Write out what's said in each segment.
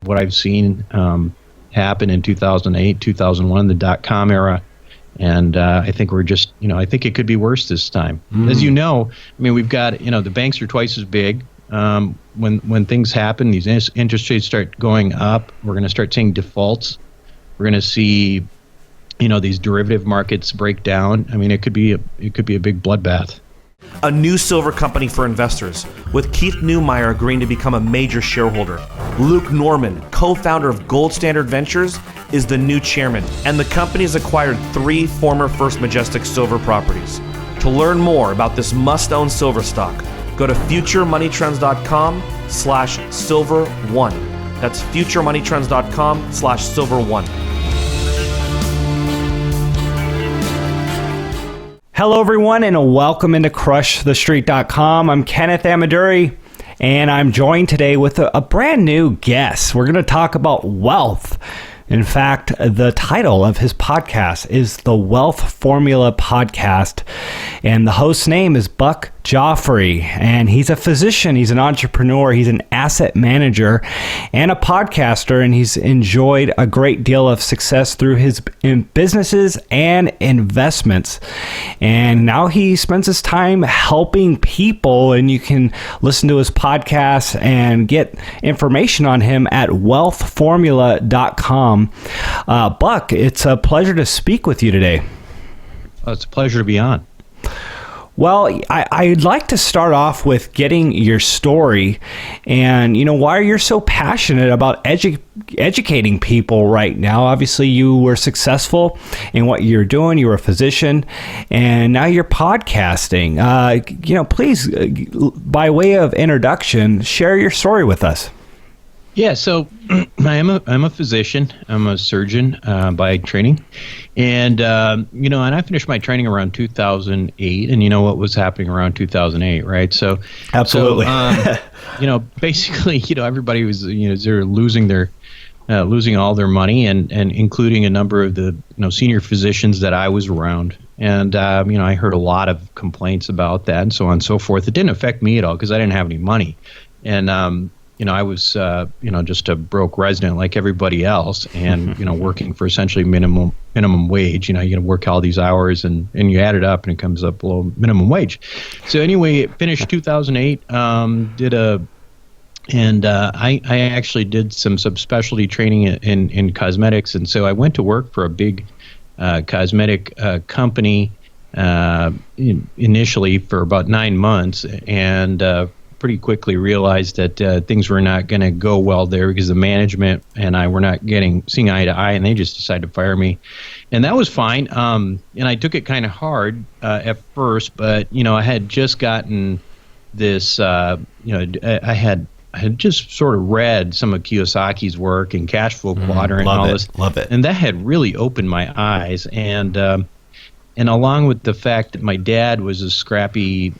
what I've seen happen in 2008, 2001, the dot-com era. And I think we're just, I think it could be worse this time. As you know, we've got, the banks are twice as big. When things happen, these interest rates start going up, we're going to start seeing defaults. We're going to see, these derivative markets break down. It could be a big bloodbath. A new silver company for investors, with Keith Neumeyer agreeing to become a major shareholder. Luke Norman, co-founder of Gold Standard Ventures, is the new chairman, and the company has acquired 3 former First Majestic silver properties. To learn more about this must-own silver stock, go to futuremoneytrends.com/silver1. That's futuremoneytrends.com/silver1. Hello, everyone, and welcome into crushthestreet.com. I'm Kenneth Amaduri, and I'm joined today with a brand new guest. We're going to talk about wealth. In fact, the title of his podcast is the Wealth Formula Podcast, and the host's name is Buck Joffrey, and he's a physician, he's an entrepreneur, he's an asset manager, and a podcaster, and he's enjoyed a great deal of success through his businesses and investments. And now he spends his time helping people, and you can listen to his podcast and get information on him at wealthformula.com. Buck, it's a pleasure to speak with you today. Oh, it's a pleasure to be on. Well, I'd like to start off with getting your story and, why you're so passionate about educating people right now. Obviously, you were successful in what you're doing. You were a physician, and now you're podcasting. Please, by way of introduction, share your story with us. Yeah, so I'm a physician. I'm a surgeon by training, and and I finished my training around 2008. And you know what was happening around 2008, right? So absolutely. Basically, everybody was they're losing all their money, and including a number of the senior physicians that I was around. And I heard a lot of complaints about that, and so on and so forth. It didn't affect me at all because I didn't have any money, and I was, just a broke resident like everybody else, and working for essentially minimum wage. You work all these hours, and you add it up, and it comes up below minimum wage. So anyway, finished 2008. I actually did some subspecialty training in cosmetics, and so I went to work for a big cosmetic company initially for about 9 months, and pretty quickly realized that things were not going to go well there because the management and I were not seeing eye to eye, and they just decided to fire me. And that was fine. And I took it kind of hard at first, but, I had just gotten this, I had just sort of read some of Kiyosaki's work and Cash Flow Quadrant and all this. Love it. And that had really opened my eyes. And along with the fact that my dad is a scrappy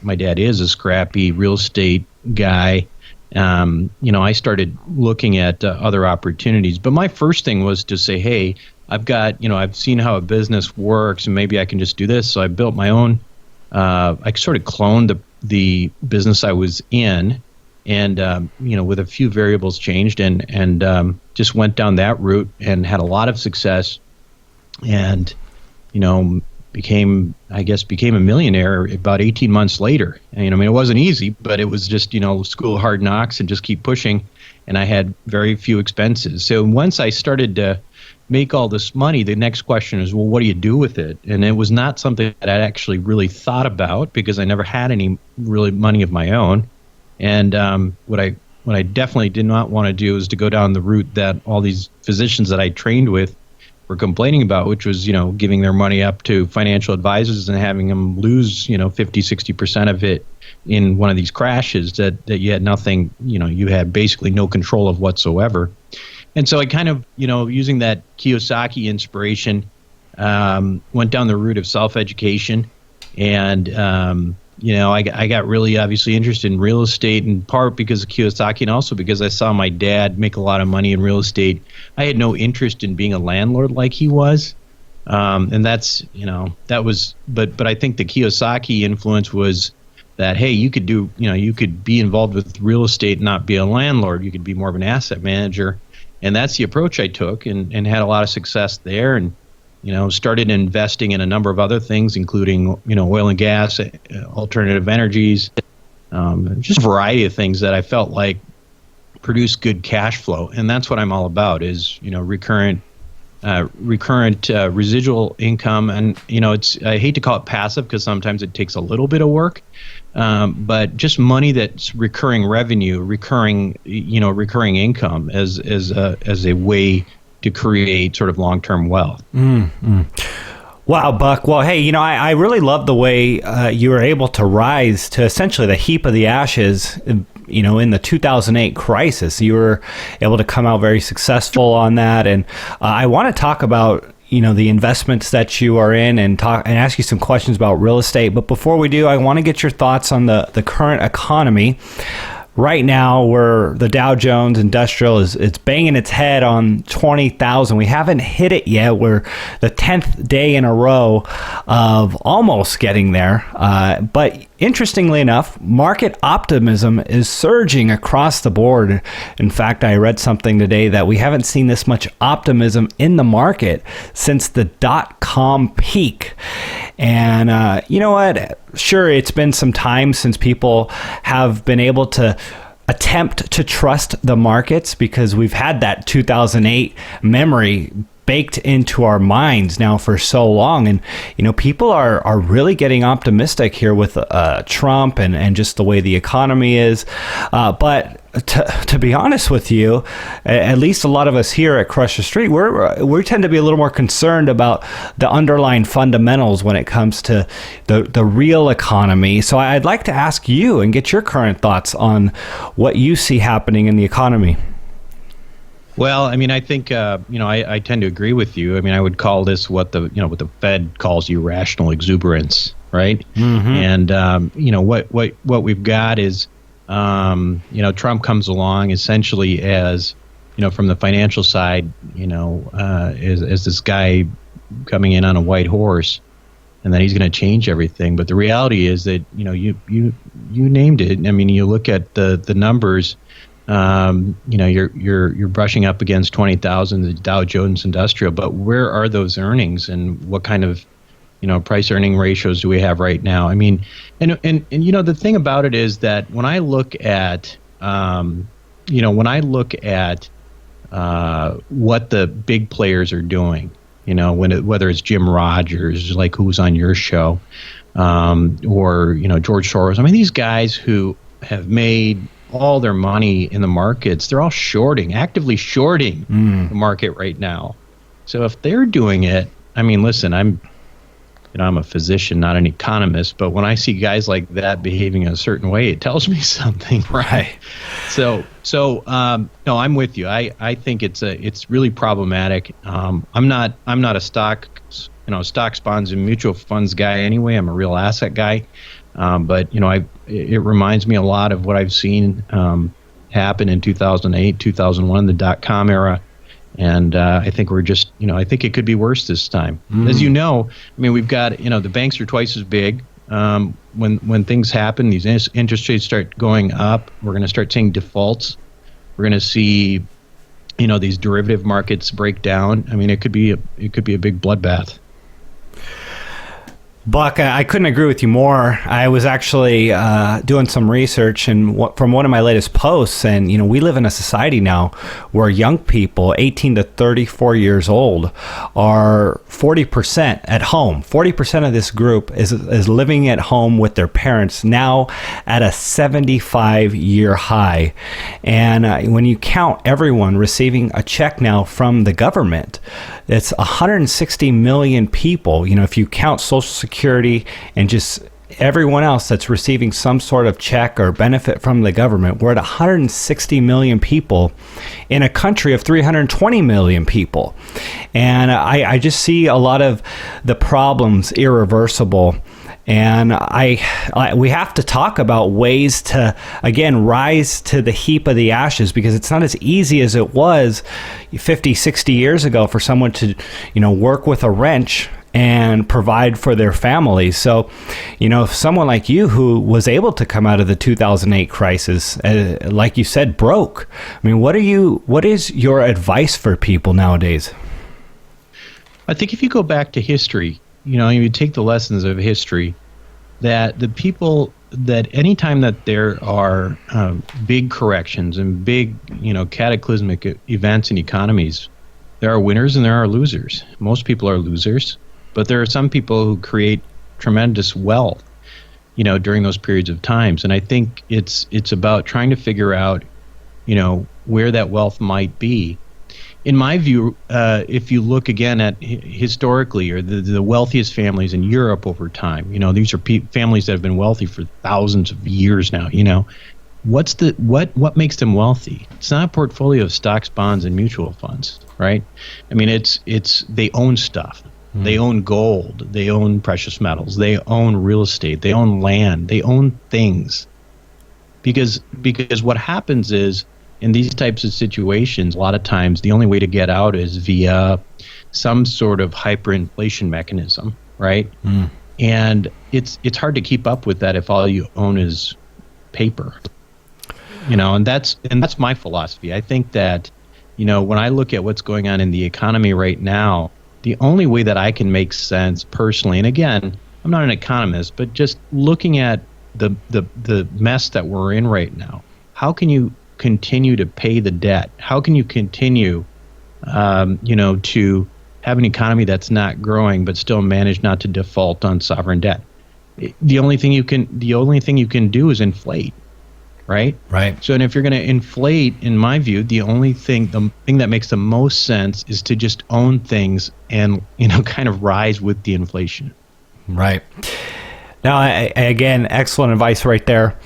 real estate guy, I started looking at other opportunities. But my first thing was to say, hey, I've seen how a business works, and maybe I can just do this. So I built my own, I sort of cloned the business I was in, and, with a few variables changed, and just went down that route and had a lot of success, and, became a millionaire about 18 months later. And, it wasn't easy, but it was just, school of hard knocks and just keep pushing. And I had very few expenses. So once I started to make all this money, the next question is, well, what do you do with it? And it was not something that I'd actually really thought about because I never had any really money of my own. And what I definitely did not want to do is to go down the route that all these physicians that I trained with were complaining about, which was, giving their money up to financial advisors and having them lose, 50-60% of it in one of these crashes that you had nothing, you had basically no control of whatsoever. And so I kind of, using that Kiyosaki inspiration, went down the route of self-education, and I got really obviously interested in real estate, in part because of Kiyosaki and also because I saw my dad make a lot of money in real estate. I had no interest in being a landlord like he was. And that's, that was, but I think the Kiyosaki influence was that, hey, you could be involved with real estate and not be a landlord. You could be more of an asset manager. And that's the approach I took, and had a lot of success there. And started investing in a number of other things, including oil and gas, alternative energies, just a variety of things that I felt like produce good cash flow. And that's what I'm all about, is recurrent residual income. And I hate to call it passive, because sometimes it takes a little bit of work, but just money that's recurring revenue, recurring income as a way to create sort of long-term wealth. Mm-hmm. Wow, Buck. Well, hey, I really love the way you were able to rise to essentially the heap of the ashes, in the 2008 crisis. You were able to come out very successful on that. And I want to talk about, the investments that you are in, and ask you some questions about real estate. But before we do, I want to get your thoughts on the current economy. Right now, where the Dow Jones Industrial it's banging its head on 20,000. We haven't hit it yet. We're the 10th day in a row of almost getting there. But interestingly enough, market optimism is surging across the board. In fact, I read something today that we haven't seen this much optimism in the market since the dot-com peak. And you know what? Sure, it's been some time since people have been able to attempt to trust the markets, because we've had that 2008 memory baked into our minds now for so long. And people are really getting optimistic here with Trump and just the way the economy is, but to be honest with you, at least a lot of us here at Crush the Street, we tend to be a little more concerned about the underlying fundamentals when it comes to the real economy. So I'd like to ask you and get your current thoughts on what you see happening in the economy. Well, I think I tend to agree with you. I would call this what the Fed calls irrational exuberance, right? Mm-hmm. And what we've got is Trump comes along essentially as from the financial side, as this guy coming in on a white horse, and that he's going to change everything. But the reality is that you named it. You look at the numbers. You're brushing up against 20,000, the Dow Jones Industrial, but where are those earnings, and what kind of price earning ratios do we have right now? And the thing about it is that when I look at what the big players are doing, whether it's Jim Rogers, like who's on your show, or George Soros. These guys who have made all their money in the markets, they're all actively shorting the market right now. So if they're doing it, listen, I'm a physician, not an economist, but when I see guys like that behaving a certain way, it tells me something, right? So no, I'm with you. I think it's really problematic. I'm not a stocks, bonds and mutual funds guy anyway. I'm a real asset guy. But it reminds me a lot of what I've seen happen in 2008, 2001, the dot-com era, and I think we're just, I think it could be worse this time. As you know, we've got, the banks are twice as big. When things happen, these interest rates start going up. We're going to start seeing defaults. We're going to see, these derivative markets break down. It could be a big bloodbath. Buck, I couldn't agree with you more. I was actually doing some research from one of my latest posts, and we live in a society now where young people, 18 to 34 years old, are 40% at home. 40% of this group is living at home with their parents, now at a 75-year high. And when you count everyone receiving a check now from the government, it's 160 million people. If you count Social Security and just everyone else that's receiving some sort of check or benefit from the government, we're at 160 million people in a country of 320 million people. And I just see a lot of the problems irreversible. And we have to talk about ways to, again, rise to the heap of the ashes, because it's not as easy as it was 50, 60 years ago for someone to, work with a wrench and provide for their families. So, if someone like you who was able to come out of the 2008 crisis, like you said, broke. I mean, what is your advice for people nowadays? I think if you go back to history, you take the lessons of history, that the people that anytime that there are big corrections and big, cataclysmic events in economies, there are winners and there are losers. Most people are losers, but there are some people who create tremendous wealth, during those periods of times. And I think it's about trying to figure out, where that wealth might be. In my view, if you look again at historically, or the wealthiest families in Europe over time, these are families that have been wealthy for thousands of years now. What makes them wealthy? It's not a portfolio of stocks, bonds, and mutual funds, right? I mean, it's they own stuff. They own gold. They own precious metals. They own real estate. They own land. They own things. Because what happens is, in these types of situations, a lot of times the only way to get out is via some sort of hyperinflation mechanism, right? And it's hard to keep up with that if all you own is paper. And that's my philosophy. I think that, when I look at what's going on in the economy right now, the only way that I can make sense personally, and again, I'm not an economist, but just looking at the mess that we're in right now, how can you continue to pay the debt? How can you continue, to have an economy that's not growing but still manage not to default on sovereign debt? The only thing you can do is inflate, right? Right. So, and if you're going to inflate, in my view, the thing that makes the most sense is to just own things and kind of rise with the inflation. Right. Now, again, excellent advice right there.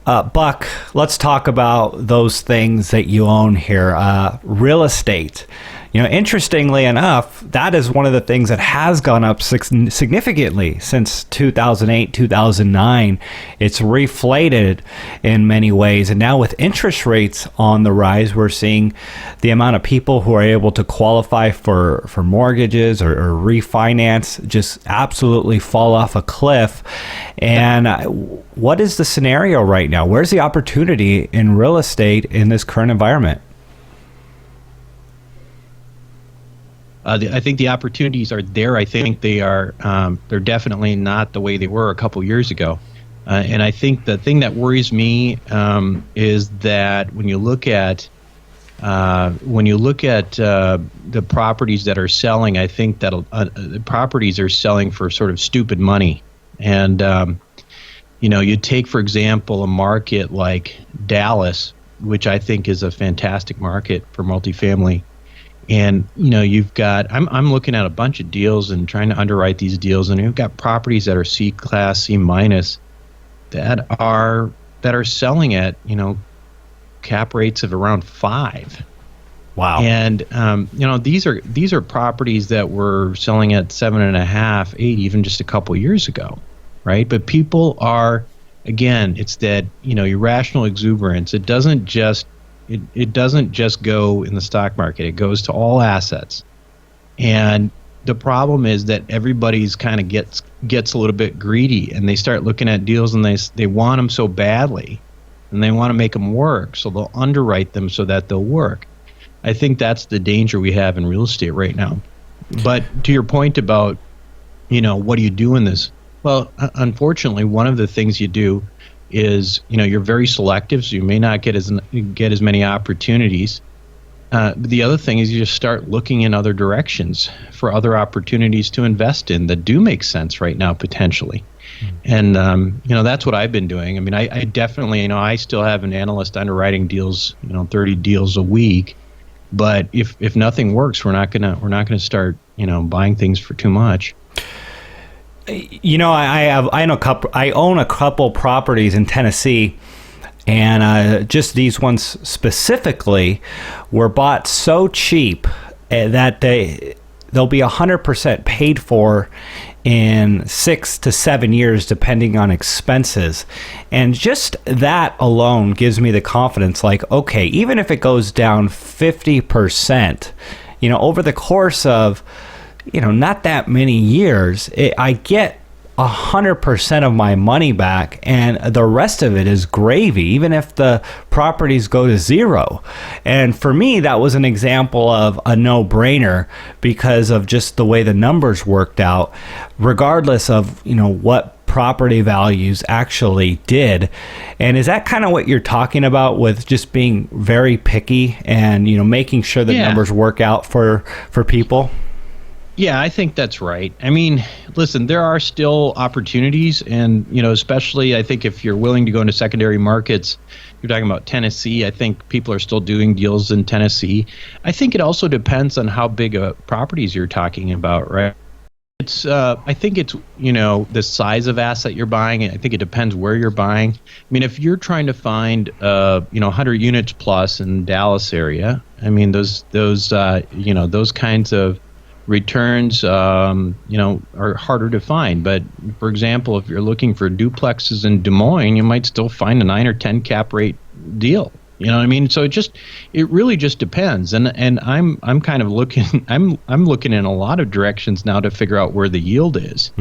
Buck, let's talk about those things that you own here. Real estate. Interestingly enough, that is one of the things that has gone up significantly since 2008, 2009. It's reflated in many ways. And now with interest rates on the rise, we're seeing the amount of people who are able to qualify for mortgages or refinance just absolutely fall off a cliff. And what is the scenario right now? Where's the opportunity in real estate in this current environment? I think the opportunities are there. I think they're definitely not the way they were a couple years ago. And I think the thing that worries me is that when you look at the properties that are selling, I think that the properties are selling for sort of stupid money. And you take, for example, a market like Dallas, which I think is a fantastic market for multifamily. And you've got I'm looking at a bunch of deals and trying to underwrite these deals, and you've got properties that are C class, C minus, that are selling at cap rates of around 5. Wow. And these are properties that were selling at 7.5, 8, even just a couple years ago, right? But people are, again, it's that irrational exuberance. It doesn't just go in the stock market. It goes to all assets. And the problem is that everybody's kind of gets a little bit greedy, and they start looking at deals and they want them so badly, and they want to make them work, so they'll underwrite them so that they'll work. I think that's the danger we have in real estate right now. But to your point about, what do you do in this? Well, unfortunately, one of the things you do is, you're very selective, so you may not get as many opportunities. The other thing is you just start looking in other directions for other opportunities to invest in that do make sense right now, potentially. And, that's what I've been doing. I mean, I definitely, I still have an analyst underwriting deals, 30 deals a week. But if nothing works, we're not gonna start, buying things for too much. I own a couple properties in Tennessee, and just these ones specifically were bought so cheap that they'll be 100% paid for in 6 to 7 years, depending on expenses. And just that alone gives me the confidence, like, okay, even if it goes down 50%, over the course of not that many years, I get 100% of my money back, and the rest of it is gravy, even if the properties go to zero. And for me, that was an example of a no-brainer because of just the way the numbers worked out, regardless of what property values actually did. And is that kind of what you're talking about with just being very picky and making sure the numbers work out for people? Yeah, I think that's right. I mean, listen, there are still opportunities, and especially I think if you're willing to go into secondary markets, you're talking about Tennessee. I think people are still doing deals in Tennessee. I think it also depends on how big a properties you're talking about, right? I think it's the size of asset you're buying. I think it depends where you're buying. I mean, if you're trying to find 100 units plus in Dallas area, I mean those kinds of returns are harder to find. But for example, if you're looking for duplexes in Des Moines, you might still find a 9 or 10 cap rate deal. You know what I mean? So it really just depends. And I'm kind of looking I'm looking in a lot of directions now to figure out where the yield is.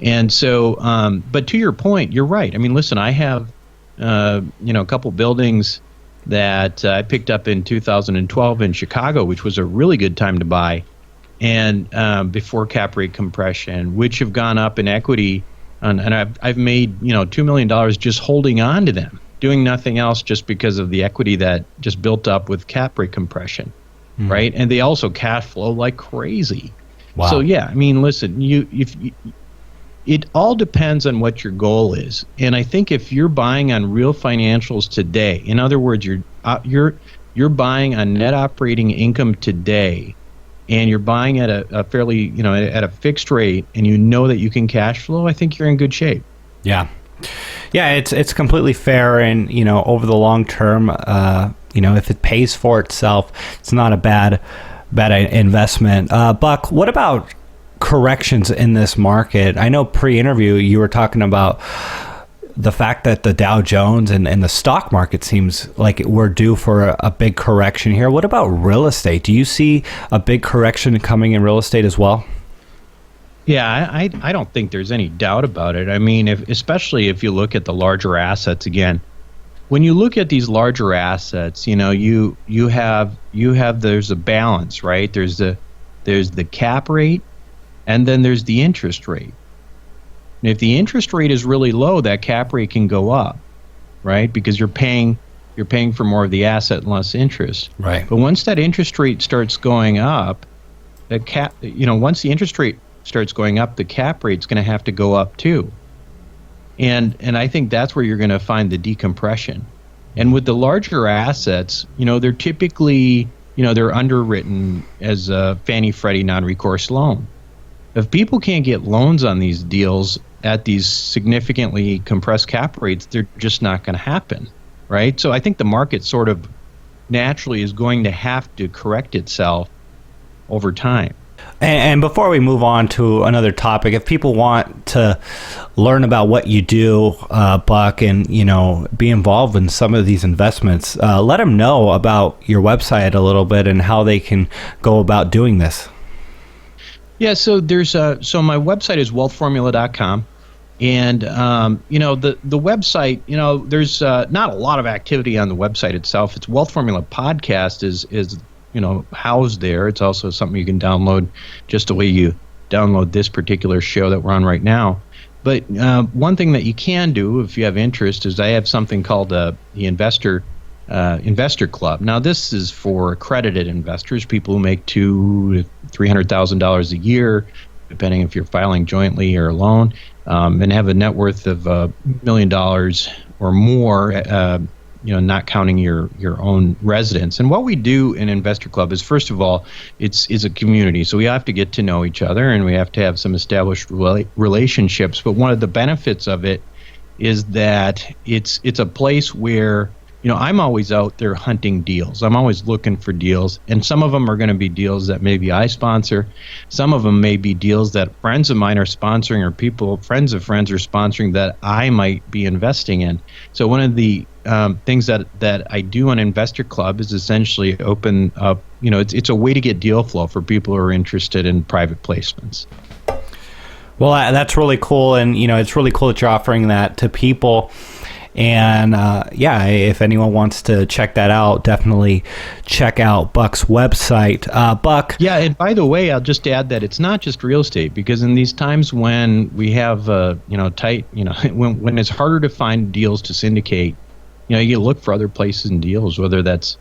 And so but to your point, you're right. I mean, listen, I have a couple buildings that I picked up in 2012 in Chicago, which was a really good time to buy, and before cap rate compression, which have gone up in equity, and I've made $2 million just holding on to them, doing nothing else, just because of the equity that just built up with cap rate compression, right? And they also cash flow like crazy. Wow. So yeah, I mean, listen, it all depends on what your goal is, and I think if you're buying on real financials today, in other words, you're buying on net operating income today, and you're buying at a fairly at a fixed rate, and that you can cash flow, I think you're in good shape. Yeah. Yeah, it's completely fair, and over the long term, if it pays for itself, it's not a bad investment. Buck, what about corrections in this market? I know pre-interview you were talking about the fact that the Dow Jones and the stock market seems like we're due for a big correction here. What about real estate? Do you see a big correction coming in real estate as well? Yeah, I don't think there's any doubt about it. I mean, especially if you look at the larger assets again. When you look at these larger assets, you have there's a balance, right? There's the cap rate, and then there's the interest rate. And if the interest rate is really low, that cap rate can go up, right? Because you're paying for more of the asset and less interest. Right. But once that interest rate starts going up, once the interest rate starts going up, the cap rate's going to have to go up too. And I think that's where you're going to find the decompression. And with the larger assets, they're typically, they're underwritten as a Fannie Freddie non-recourse loan. If people can't get loans on these deals at these significantly compressed cap rates, they're just not going to happen, right? So I think the market sort of naturally is going to have to correct itself over time. And before we move on to another topic, if people want to learn about what you do, Buck, and be involved in some of these investments, let them know about your website a little bit and how they can go about doing this. Yeah, so there's so my website is wealthformula.com, and the website, there's not a lot of activity on the website itself. It's Wealth Formula Podcast is housed there. It's also something you can download just the way you download this particular show that we're on right now. But one thing that you can do if you have interest is I have something called the Investor Club. Now, this is for accredited investors, people who make $200,000 to $300,000 a year, depending if you're filing jointly or alone, and have a net worth of $1 million or more, not counting your own residence. And what we do in Investor Club is, first of all, it's a community. So we have to get to know each other, and we have to have some established relationships. But one of the benefits of it is that it's a place where I'm always out there hunting deals. I'm always looking for deals, and some of them are going to be deals that maybe I sponsor. Some of them may be deals that friends of mine are sponsoring, or friends of friends are sponsoring that I might be investing in. So one of the things that I do on Investor Club is essentially open up. It's a way to get deal flow for people who are interested in private placements. Well, that's really cool, and it's really cool that you're offering that to people. And if anyone wants to check that out, definitely check out Buck's website. Buck. Yeah, and by the way, I'll just add that it's not just real estate, because in these times when we have tight, when it's harder to find deals to syndicate, you look for other places and deals, whether that's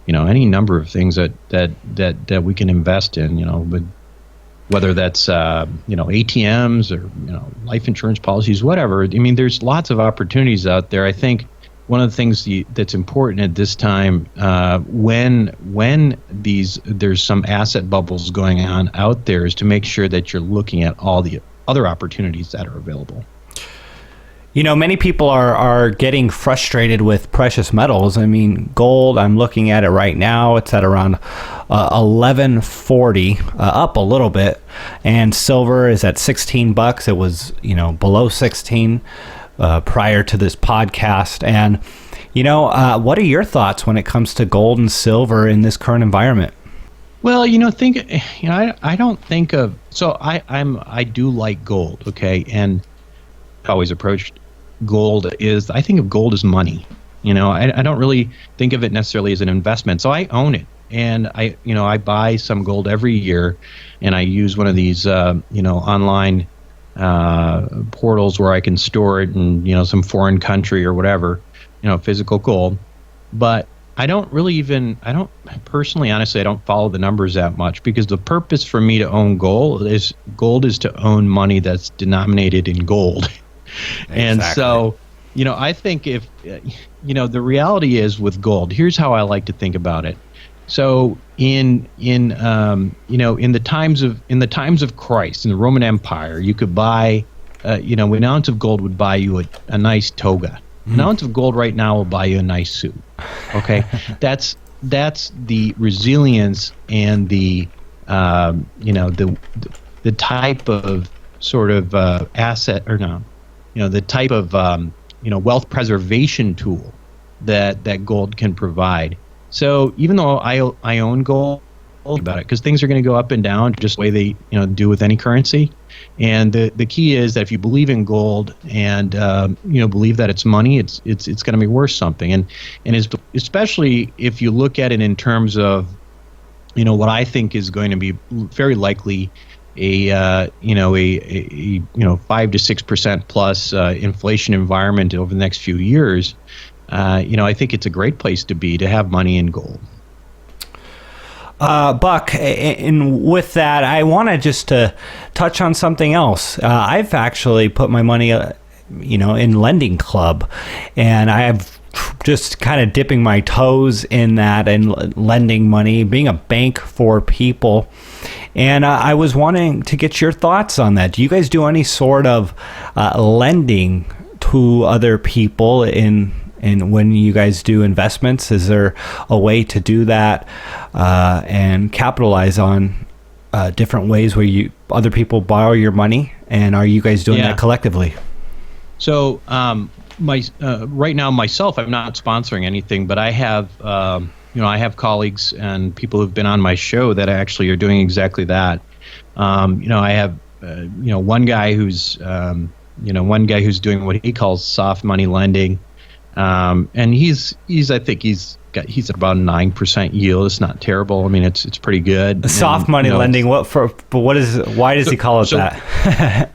any number of things that we can invest in, but whether that's ATMs or life insurance policies, whatever. I mean, there's lots of opportunities out there. I think one of the things that's important at this time, when there's some asset bubbles going on out there, is to make sure that you're looking at all the other opportunities that are available. Many people are getting frustrated with precious metals. I mean, gold, I'm looking at it right now. It's at around 1140, up a little bit. And silver is at $16. It was, below 16 prior to this podcast. And, what are your thoughts when it comes to gold and silver in this current environment? Well, I don't think of, so I do like gold, okay? And I always approached I think of gold as money. I don't really think of it necessarily as an investment. So I own it, and I buy some gold every year, and I use one of these online portals where I can store it in some foreign country or whatever, physical gold. But I don't personally, honestly, I don't follow the numbers that much, because the purpose for me to own gold is to own money that's denominated in gold. And so, I think if, the reality is with gold, here's how I like to think about it. So in the times of Christ, in the Roman Empire, you could buy, an ounce of gold would buy you a nice toga. An ounce of gold right now will buy you a nice suit. Okay. That's the resilience and the type of sort of asset, or no, the type of wealth preservation tool that gold can provide. So even though I own gold, about it, because things are going to go up and down just the way they do with any currency. And the key is that if you believe in gold and believe that it's money, it's going to be worth something. And especially if you look at it in terms of what I think is going to be very likely a 5 to 6% plus inflation environment over the next few years, I think it's a great place to have money in gold. Buck, and with that, I want to just touch on something else. I've actually put my money, in Lending Club, and I have just kind of dipping my toes in that and lending money, being a bank for people. And I was wanting to get your thoughts on that. Do you guys do any sort of lending to other people and when you guys do investments? Is there a way to do that and capitalize on different ways where other people borrow your money? And are you guys doing that collectively? So right now myself, I'm not sponsoring anything, but I have I have colleagues and people who've been on my show that actually are doing exactly that. I have one guy who's doing what he calls soft money lending. And he's I think he's at about 9% yield. It's not terrible. I mean, it's pretty good. Soft money lending. Why does he call it that?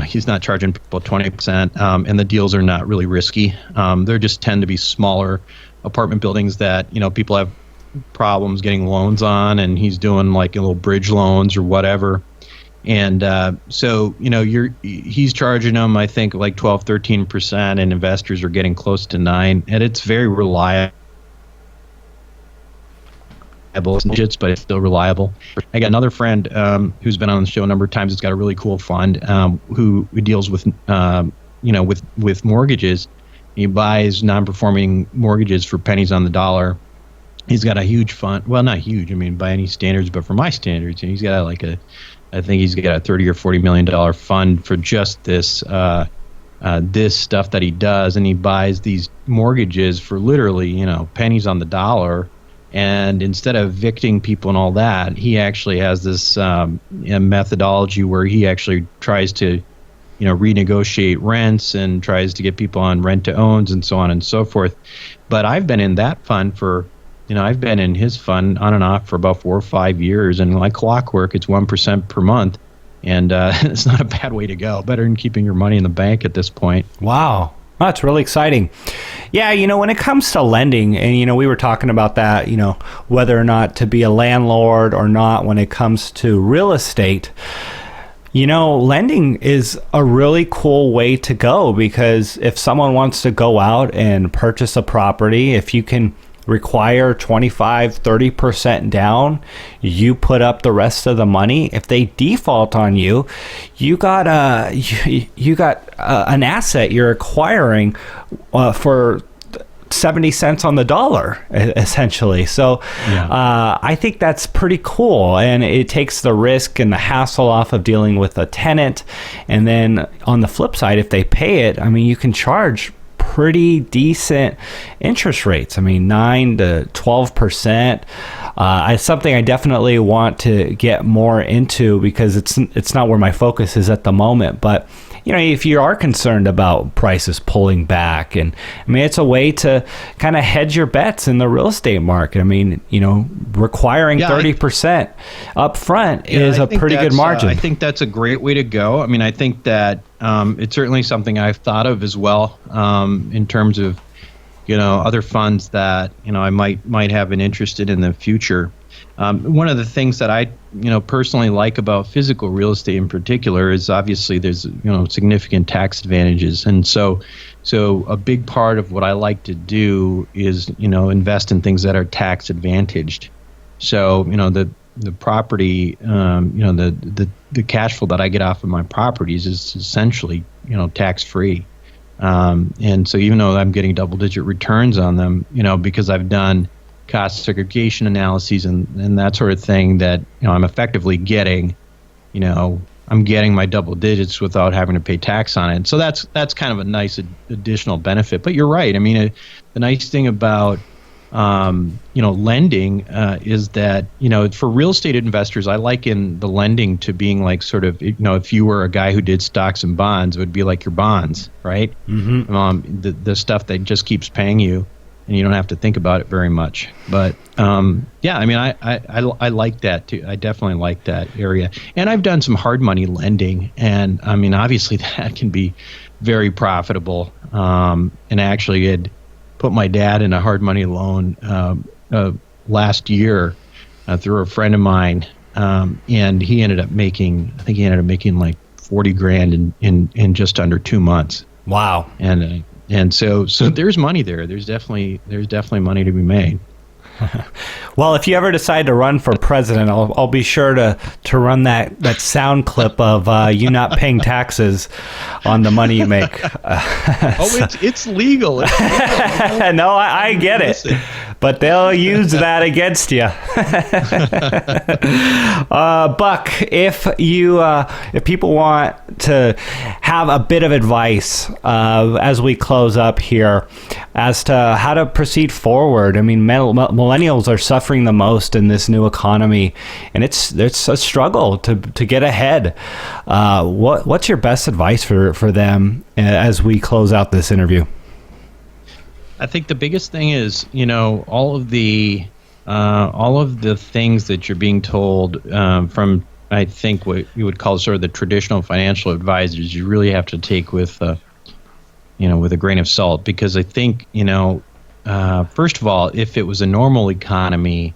He's not charging people 20%, and the deals are not really risky. They just tend to be smaller apartment buildings that people have problems getting loans on, and he's doing like little bridge loans or whatever. And so he's charging them, I think, like 12-13%, and investors are getting close to 9%, and it's very reliable. Digits, but it's still reliable. I got another friend who's been on the show a number of times. It's got a really cool fund who deals with with mortgages. He buys non-performing mortgages for pennies on the dollar. He's got a huge fund. Well, not huge, I mean, by any standards, but for my standards, and he's got I think he's got a $30 or $40 million fund for just this this stuff that he does, and he buys these mortgages for literally, pennies on the dollar. And instead of evicting people and all that, he actually has this methodology where he actually tries to, renegotiate rents and tries to get people on rent to owns and so on and so forth. But I've been in that fund for, I've been in his fund on and off for about 4 or 5 years, and like clockwork, it's 1% per month. And it's not a bad way to go. Better than keeping your money in the bank at this point. Wow. That's really exciting. Yeah, when it comes to lending, and, we were talking about that, whether or not to be a landlord or not when it comes to real estate, lending is a really cool way to go, because if someone wants to go out and purchase a property, if you can require 25-30% down, you put up the rest of the money. If they default on you, you got an asset you're acquiring for 70 cents on the dollar, essentially. So yeah. I think that's pretty cool, and it takes the risk and the hassle off of dealing with a tenant. And then on the flip side, if they pay it, you can charge pretty decent interest rates. 9 to 12%. It's something I definitely want to get more into, because it's not where my focus is at the moment. But if you are concerned about prices pulling back, and it's a way to kind of hedge your bets in the real estate market. Requiring 30% up front is a pretty good margin. I think that's a great way to go. I think that it's certainly something I've thought of as well, in terms of other funds that I might have an interest in the future. One of the things that I personally like about physical real estate in particular is obviously there's significant tax advantages, and so a big part of what I like to do is invest in things that are tax advantaged. So the property, the cash flow that I get off of my properties is essentially tax free. And so even though I'm getting double-digit returns on them, because I've done cost segregation analyses and that sort of thing, that I'm effectively getting, I'm getting my double digits without having to pay tax on it. So that's kind of a nice additional benefit. But you're right. The nice thing about lending is that for real estate investors, I liken the lending to being like sort of if you were a guy who did stocks and bonds, it would be like your bonds, right? Mm-hmm. The stuff that just keeps paying you, and you don't have to think about it very much. But I like that too. I definitely like that area. And I've done some hard money lending, and obviously that can be very profitable. And actually had put my dad in a hard money loan last year through a friend of mine, and he ended up making like 40 grand in just under 2 months. Wow. And so there's money there. There's definitely money to be made. Well, if you ever decide to run for president, I'll be sure to run that sound clip of you not paying taxes on the money you make. It's legal. No, I get it. But they'll use that against you. Buck, if people want to have a bit of advice as we close up here as to how to proceed forward, millennials are suffering the most in this new economy, and it's a struggle to get ahead. What's your best advice for them as we close out this interview? I think the biggest thing is, all of the things that you're being told from, I think, what you would call sort of the traditional financial advisors, you really have to take with a grain of salt, because I think, first of all, if it was a normal economy,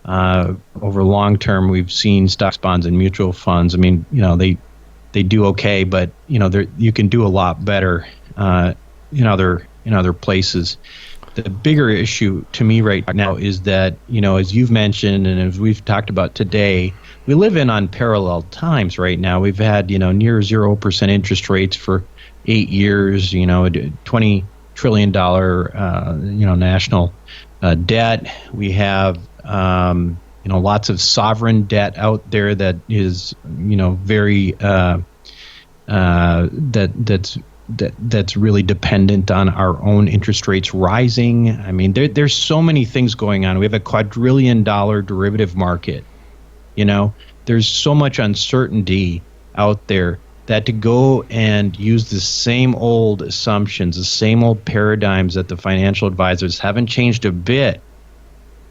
over long term, we've seen stocks, bonds, and mutual funds. They do okay, but you can do a lot better in other places. The bigger issue to me right now is that, as you've mentioned and as we've talked about today, we live in unparalleled times right now. We've had, near 0% interest rates for 8 years, a $20 trillion, national debt. We have, lots of sovereign debt out there that is, very, that's really dependent on our own interest rates rising. I mean, there's so many things going on. We have a quadrillion-dollar derivative market. There's so much uncertainty out there that to go and use the same old assumptions, the same old paradigms that the financial advisors haven't changed a bit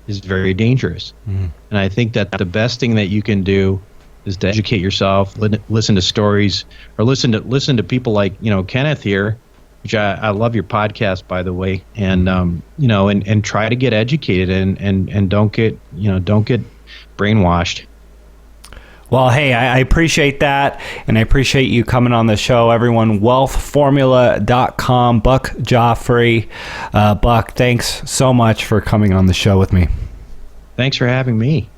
is very dangerous. And I think that the best thing that you can do is to educate yourself, listen to stories, or listen to people like Kenneth here, which I love your podcast, by the way, and and try to get educated and don't get brainwashed. Well, hey, I appreciate that, and I appreciate you coming on the show, everyone. Wealthformula.com, Buck Joffrey. Buck, thanks so much for coming on the show with me. Thanks for having me.